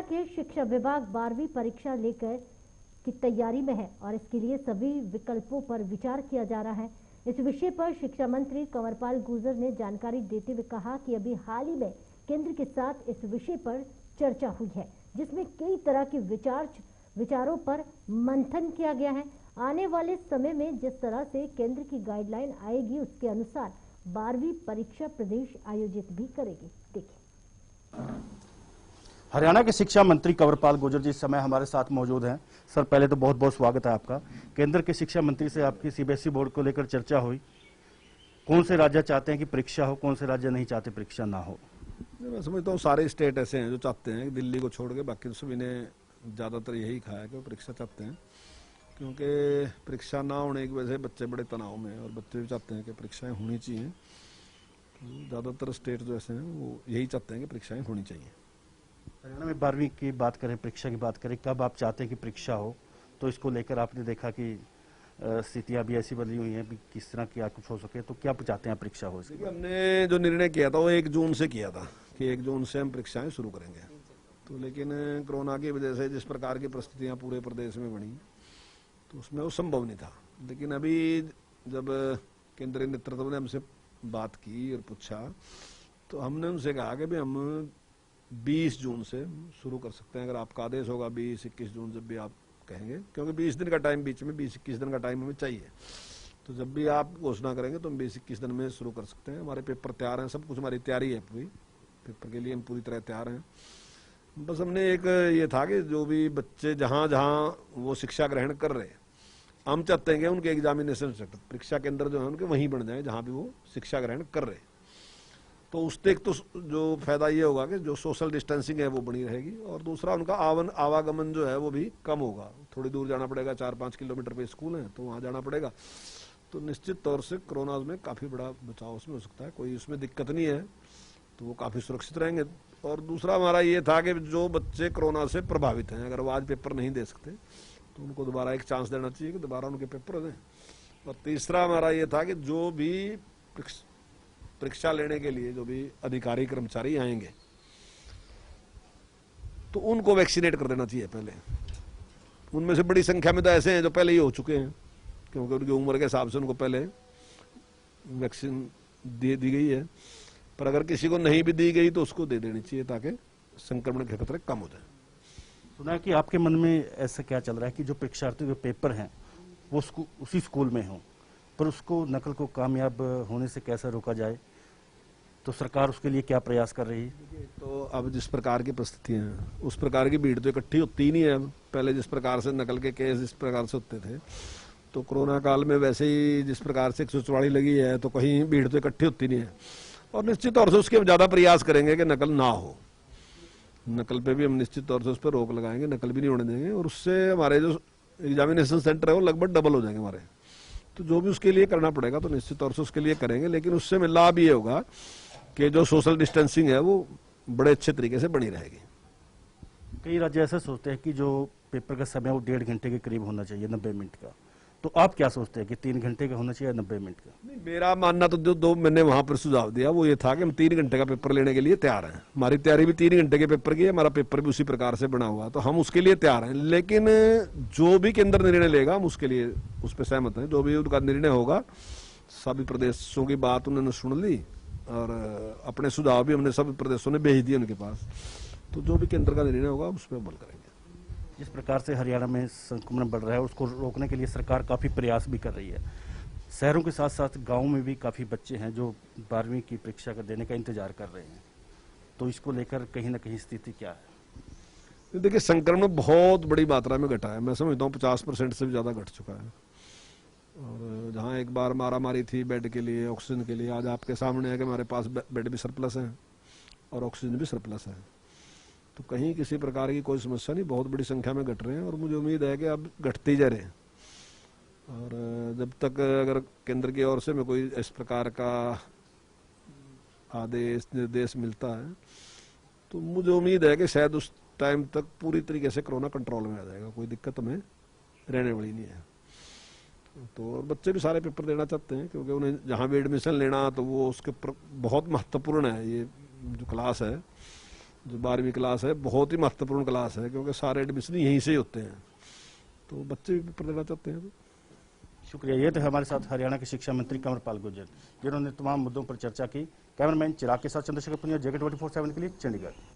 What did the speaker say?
के शिक्षा विभाग 12वीं परीक्षा लेकर की तैयारी में है और इसके लिए सभी विकल्पों पर विचार किया जा रहा है। इस विषय पर शिक्षा मंत्री कंवरपाल गुर्जर ने जानकारी देते हुए कहा कि अभी हाल ही में केंद्र के साथ इस विषय पर चर्चा हुई है, जिसमें कई तरह के विचारों पर मंथन किया गया है। आने वाले समय में जिस तरह से केंद्र की गाइडलाइन आएगी, उसके अनुसार 12वीं परीक्षा प्रदेश आयोजित भी करेगी। देखिए, हरियाणा के शिक्षा मंत्री कंवरपाल गुर्जर जी इस समय हमारे साथ मौजूद हैं। सर, पहले तो बहुत बहुत स्वागत है आपका। केंद्र के शिक्षा मंत्री से आपकी सीबीएसई बोर्ड को लेकर चर्चा हुई। कौन से राज्य चाहते हैं कि परीक्षा हो, कौन से राज्य नहीं चाहते परीक्षा ना हो? मैं समझता हूँ सारे स्टेट ऐसे हैं जो चाहते हैं, दिल्ली को छोड़ के बाकी सभी ने ज़्यादातर यही कहा है कि वो परीक्षा चाहते हैं, क्योंकि परीक्षा ना होने की वजह से बच्चे बड़े तनाव में हैं और बच्चे भी चाहते हैं कि परीक्षाएं होनी चाहिए। तो ज़्यादातर स्टेट जो ऐसे हैं वो यही चाहते हैं कि परीक्षाएं होनी चाहिए। हरियाणा में 12वीं की बात करें, परीक्षा की बात करें, कब आप चाहते हैं कि परीक्षा हो? तो इसको लेकर आपने देखा कि स्थितियाँ भी ऐसी बदली हुई हैं कि किस तरह की कुछ हो सके, तो क्या चाहते हैं परीक्षा हो? देखिए, हमने जो निर्णय किया था वो 1 जून से किया था कि 1 जून से हम परीक्षाएं शुरू करेंगे। तो लेकिन कोरोना की वजह से जिस प्रकार की परिस्थितियाँ पूरे प्रदेश में बनी, तो उसमें वो संभव नहीं था। लेकिन अभी जब केंद्रीय नेतृत्व ने हमसे बात की और पूछा, तो हमने उनसे कहा कि भाई हम 20 जून से शुरू कर सकते हैं। अगर आपका आदेश होगा 20-21 जून जब भी आप कहेंगे, क्योंकि 20 दिन का टाइम, बीच में 20-21 दिन का टाइम हमें चाहिए। तो जब भी आप घोषणा करेंगे तो हम 20-21 दिन में शुरू कर सकते हैं। हमारे पेपर तैयार हैं, सब कुछ हमारी तैयारी है पूरी, पेपर के लिए हम पूरी तरह तैयार हैं। बस हमने एक ये था कि जो भी बच्चे जहाँ जहाँ वो शिक्षा ग्रहण कर रहे हैं, हम चाहते हैं कि उनके एग्जामिनेशन सेंटर, परीक्षा केंद्र जो है उनके वहीं बन जाए जहाँ भी वो शिक्षा ग्रहण कर रहे हैं। तो उससे एक तो जो फायदा ये होगा कि जो सोशल डिस्टेंसिंग है वो बनी रहेगी, और दूसरा उनका आवागमन जो है वो भी कम होगा। थोड़ी दूर जाना पड़ेगा, 4-5 किलोमीटर पे स्कूल है तो वहाँ जाना पड़ेगा। तो निश्चित तौर से कोरोना में काफ़ी बड़ा बचाव उसमें हो सकता है, कोई उसमें दिक्कत नहीं है, तो वो काफ़ी सुरक्षित रहेंगे। और दूसरा हमारा ये था कि जो बच्चे कोरोना से प्रभावित हैं, अगर वो आज पेपर नहीं दे सकते तो उनको दोबारा एक चांस देना चाहिए कि दोबारा उनके पेपर दें। और तीसरा हमारा ये था कि जो भी परीक्षा लेने के लिए जो भी अधिकारी कर्मचारी आएंगे तो उनको वैक्सीनेट कर देना चाहिए पहले। उनमें से बड़ी संख्या में तो ऐसे हैं जो पहले ही हो चुके हैं, क्योंकि उनकी उम्र के हिसाब से उनको पहले वैक्सीन दी गई है। पर अगर किसी को नहीं भी दी गई तो उसको दे देनी चाहिए ताकि संक्रमण के खतरे कम हो जाए। सुना है कि आपके मन में ऐसा क्या चल रहा है कि जो परीक्षार्थियों के पेपर हैं वो उसी स्कूल में हों, पर उसको नकल को कामयाब होने से कैसे रोका जाए, तो सरकार उसके लिए क्या प्रयास कर रही है? तो अब जिस प्रकार की परिस्थितियां हैं उस प्रकार की भीड़ तो इकट्ठी होती ही नहीं है। अब पहले जिस प्रकार से नकल के केस इस प्रकार से होते थे, तो कोरोना काल में वैसे ही जिस प्रकार से 144 लगी है तो कहीं भीड़ तो इकट्ठी होती नहीं है। और निश्चित तौर से उसके हम ज़्यादा प्रयास करेंगे कि नकल ना हो। नकल पे भी हम निश्चित तौर से उस पर रोक लगाएंगे, नकल भी नहीं होने देंगे, और उससे हमारे जो एग्जामिनेशन सेंटर है वो लगभग डबल हो जाएंगे हमारे। तो जो भी उसके लिए करना पड़ेगा तो निश्चित तौर से उसके लिए करेंगे, लेकिन उससे में लाभ ये होगा कि जो सोशल डिस्टेंसिंग है वो बड़े अच्छे तरीके से बनी रहेगी। कई राज्य ऐसे सोचते हैं कि जो पेपर का समय वो 1.5 घंटे के करीब होना चाहिए, 90 मिनट का। तो आप क्या सोचते हैं कि 3 घंटे का होना चाहिए या 90 मिनट का? नहीं, मेरा मानना तो जो मैंने वहां पर सुझाव दिया वो ये था कि हम 3 घंटे का पेपर लेने के लिए तैयार हैं। हमारी तैयारी भी 3 घंटे के पेपर की है, हमारा पेपर भी उसी प्रकार से बना हुआ, तो हम उसके लिए तैयार हैं। लेकिन जो भी केंद्र निर्णय लेगा हम उसके लिए उस पर सहमत हैं। जो भी उनका निर्णय होगा, सभी प्रदेशों की बात उन्होंने सुन ली और अपने सुझाव भी हमने सभी प्रदेशों ने भेज दिए उनके पास। तो जो भी केंद्र का निर्णय होगा उस पर अमल करेंगे। जिस प्रकार से हरियाणा में संक्रमण बढ़ रहा है उसको रोकने के लिए सरकार काफ़ी प्रयास भी कर रही है। शहरों के साथ साथ गाँव में भी काफ़ी बच्चे हैं जो 12वीं की परीक्षा का देने का इंतजार कर रहे हैं, तो इसको लेकर कहीं ना कहीं स्थिति क्या है? देखिए, संक्रमण बहुत बड़ी मात्रा में घटा है। मैं समझता हूँ 50% से भी ज़्यादा घट चुका है। और जहाँ एक बार मारामारी थी बेड के लिए, ऑक्सीजन के लिए, आज आपके सामने है कि हमारे पास बेड भी सरप्लस है और ऑक्सीजन भी सरप्लस है। तो कहीं किसी प्रकार की कोई समस्या नहीं, बहुत बड़ी संख्या में घट रहे हैं और मुझे उम्मीद है कि अब घटते ही जा रहे हैं। और जब तक अगर केंद्र की ओर से में कोई इस प्रकार का आदेश निर्देश मिलता है तो मुझे उम्मीद है कि शायद उस टाइम तक पूरी तरीके से कोरोना कंट्रोल में आ जाएगा, कोई दिक्कत हमें रहने वाली नहीं है। तो बच्चे भी सारे पेपर देना चाहते हैं, क्योंकि उन्हें जहाँ भी एडमिशन लेना तो वो उसके बहुत महत्वपूर्ण है। ये जो क्लास है जो 12वीं क्लास है बहुत ही महत्वपूर्ण क्लास है, क्योंकि सारे एडमिशन यहीं से होते हैं, तो बच्चे भी पेपर देना चाहते हैं। शुक्रिया। ये तो हमारे साथ हरियाणा के शिक्षा मंत्री कंवरपाल गुर्जर, जिन्होंने तमाम मुद्दों पर चर्चा की। कैमरामैन चिराग के साथ चंद्रशेखर पुनिया, JK 24/7 के लिए चंडीगढ़।